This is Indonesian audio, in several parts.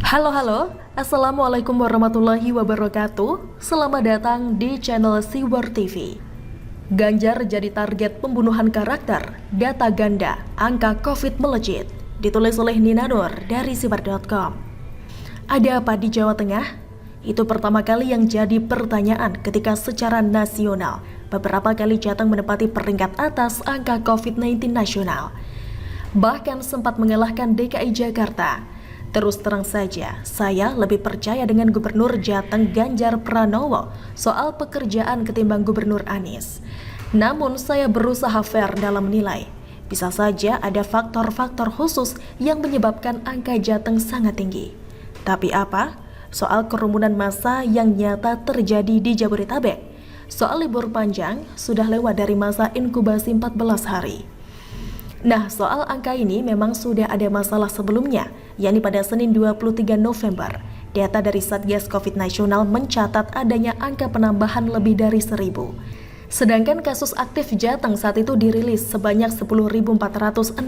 Halo, Assalamualaikum warahmatullahi wabarakatuh. Selamat datang di channel Siwar TV. Ganjar jadi target pembunuhan karakter, data ganda, angka COVID melejit. Ditulis oleh Nina Nur dari siwar.com. Ada apa di Jawa Tengah? Itu pertama kali yang jadi pertanyaan ketika secara nasional beberapa kali Jateng menempati peringkat atas angka COVID-19 nasional. Bahkan sempat mengalahkan DKI Jakarta. Terus terang saja, saya lebih percaya dengan Gubernur Jateng Ganjar Pranowo soal pekerjaan ketimbang Gubernur Anies. Namun saya berusaha fair dalam menilai. Bisa saja ada faktor-faktor khusus yang menyebabkan angka Jateng sangat tinggi. Tapi apa? Soal kerumunan massa yang nyata terjadi di Jabodetabek. Soal libur panjang sudah lewat dari masa inkubasi 14 hari. Nah, soal angka ini memang sudah ada masalah sebelumnya, yakni pada Senin 23 November. Data dari Satgas COVID Nasional mencatat adanya angka penambahan lebih dari 1.000. Sedangkan kasus aktif Jateng saat itu dirilis sebanyak 10.464.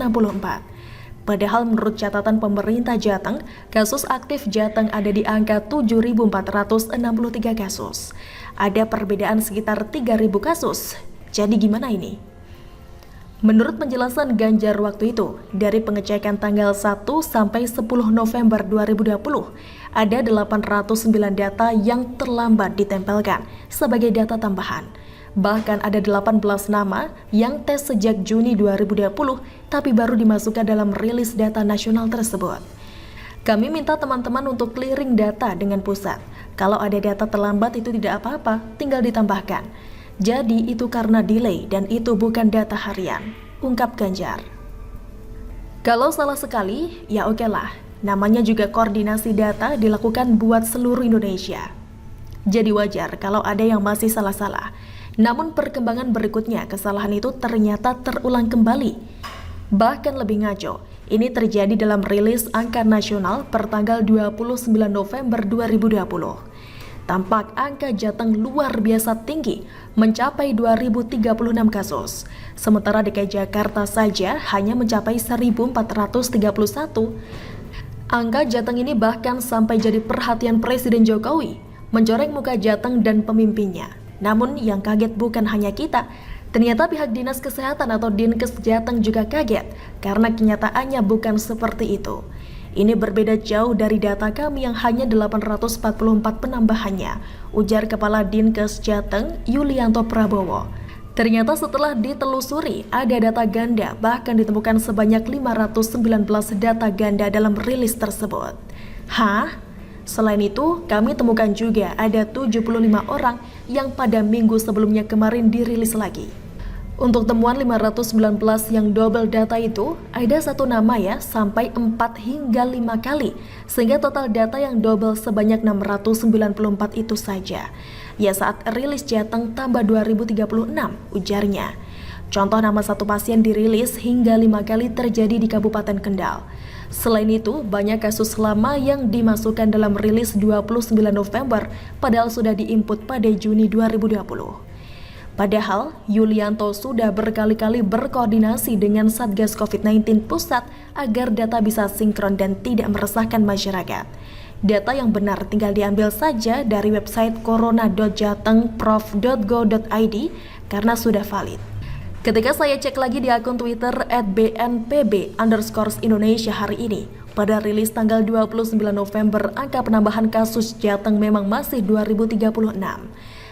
Padahal menurut catatan pemerintah Jateng, kasus aktif Jateng ada di angka 7.463 kasus. Ada perbedaan sekitar 3.000 kasus. Jadi gimana ini? Menurut penjelasan Ganjar waktu itu, dari pengecekan tanggal 1 sampai 10 November 2020, ada 809 data yang terlambat ditempelkan sebagai data tambahan. Bahkan ada 18 nama yang tes sejak Juni 2020, tapi baru dimasukkan dalam rilis data nasional tersebut. Kami minta teman-teman untuk clearing data dengan pusat. Kalau ada data terlambat itu tidak apa-apa, tinggal ditambahkan. Jadi itu karena delay dan itu bukan data harian, ungkap Ganjar. Kalau salah sekali, ya oke lah. Namanya juga koordinasi data dilakukan buat seluruh Indonesia. Jadi wajar kalau ada yang masih salah-salah. Namun perkembangan berikutnya kesalahan itu ternyata terulang kembali. Bahkan lebih ngaco, ini terjadi dalam rilis angka nasional pertanggal 29 November 2020. Tampak angka Jateng luar biasa tinggi, mencapai 2.036 kasus. Sementara DKI Jakarta saja hanya mencapai 1.431. Angka Jateng ini bahkan sampai jadi perhatian Presiden Jokowi, mencoreng muka Jateng dan pemimpinnya. Namun yang kaget bukan hanya kita, ternyata pihak Dinas Kesehatan atau Dinkes Jateng juga kaget, karena kenyataannya bukan seperti itu. Ini berbeda jauh dari data kami yang hanya 844 penambahannya, ujar Kepala Dinkes Jateng Yulianto Prabowo. Ternyata setelah ditelusuri, ada data ganda, bahkan ditemukan sebanyak 519 data ganda dalam rilis tersebut. Hah? Selain itu, kami temukan juga ada 75 orang yang pada minggu sebelumnya kemarin dirilis lagi. Untuk temuan 519 yang double data itu, ada satu nama ya, sampai 4 hingga 5 kali, sehingga total data yang double sebanyak 694 itu saja. Ya saat rilis Jateng tambah 2036, ujarnya. Contoh nama satu pasien dirilis hingga 5 kali terjadi di Kabupaten Kendal. Selain itu, banyak kasus lama yang dimasukkan dalam rilis 29 November, padahal sudah diinput pada Juni 2020. Padahal, Yulianto sudah berkali-kali berkoordinasi dengan Satgas COVID-19 pusat agar data bisa sinkron dan tidak meresahkan masyarakat. Data yang benar tinggal diambil saja dari website corona.jatengprof.go.id karena sudah valid. Ketika saya cek lagi di akun Twitter @bnpb_Indonesia hari ini, pada rilis tanggal 29 November, angka penambahan kasus Jateng memang masih 2036.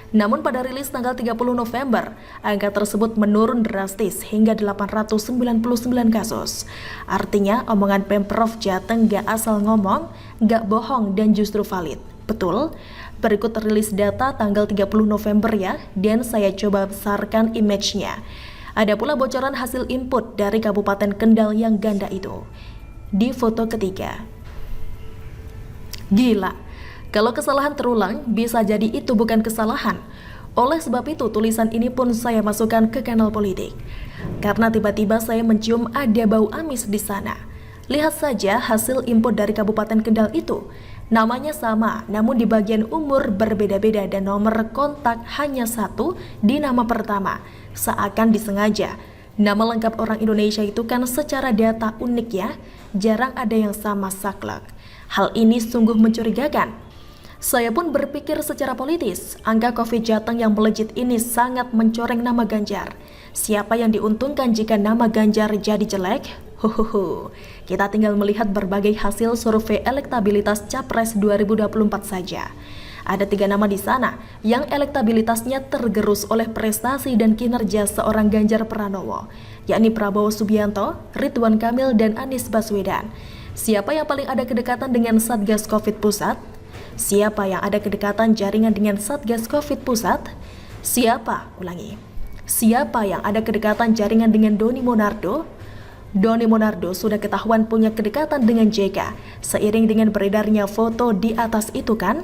Namun pada rilis tanggal 30 November, angka tersebut menurun drastis hingga 899 kasus. Artinya omongan Pemprov Jateng gak asal ngomong, gak bohong dan justru valid. Betul? Berikut rilis data tanggal 30 November ya, dan saya coba besarkan image-nya. Ada pula bocoran hasil input dari Kabupaten Kendal yang ganda itu. Di foto ketiga. Gila. Kalau kesalahan terulang, bisa jadi itu bukan kesalahan. Oleh sebab itu, tulisan ini pun saya masukkan ke kanal politik. Karena tiba-tiba saya mencium ada bau amis di sana. Lihat saja hasil input dari Kabupaten Kendal itu. Namanya sama, namun di bagian umur berbeda-beda dan nomor kontak hanya satu di nama pertama. Seakan disengaja. Nama lengkap orang Indonesia itu kan secara data unik ya, jarang ada yang sama saklek. Hal ini sungguh mencurigakan. Saya pun berpikir secara politis, angka Covid Jateng yang melejit ini sangat mencoreng nama Ganjar. Siapa yang diuntungkan jika nama Ganjar jadi jelek? Huhuhu. Kita tinggal melihat berbagai hasil survei elektabilitas Capres 2024 saja. Ada 3 nama di sana yang elektabilitasnya tergerus oleh prestasi dan kinerja seorang Ganjar Pranowo, yakni Prabowo Subianto, Ridwan Kamil, dan Anies Baswedan. Siapa yang paling ada kedekatan dengan Satgas Covid Pusat? Siapa yang ada kedekatan jaringan dengan Satgas Covid Pusat? Siapa yang ada kedekatan jaringan dengan Doni Monardo? Doni Monardo sudah ketahuan punya kedekatan dengan JK, seiring dengan beredarnya foto di atas itu kan?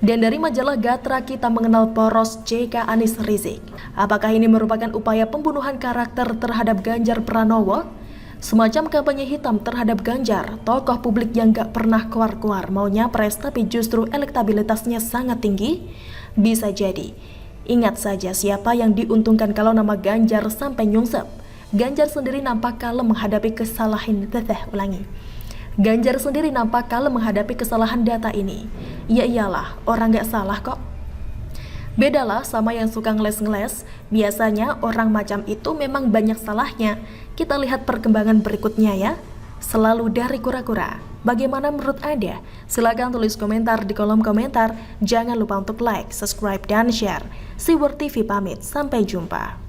Dan dari majalah Gatra kita mengenal poros JK Anies Rizik. Apakah ini merupakan upaya pembunuhan karakter terhadap Ganjar Pranowo? Semacam kampanye hitam terhadap Ganjar, tokoh publik yang gak pernah keluar-keluar mau nyapres tapi justru elektabilitasnya sangat tinggi? Bisa jadi. Ingat saja siapa yang diuntungkan kalau nama Ganjar sampai nyungsep. Ganjar sendiri nampak kalem menghadapi Ganjar sendiri nampak kalem menghadapi kesalahan data ini. Ya iyalah, orang gak salah kok. Bedalah sama yang suka ngeles-ngeles. Biasanya orang macam itu memang banyak salahnya. Kita lihat perkembangan berikutnya ya. Selalu dari kura-kura. Bagaimana menurut Anda? Silahkan tulis komentar di kolom komentar. Jangan lupa untuk like, subscribe, dan share. Siwar TV pamit, sampai jumpa.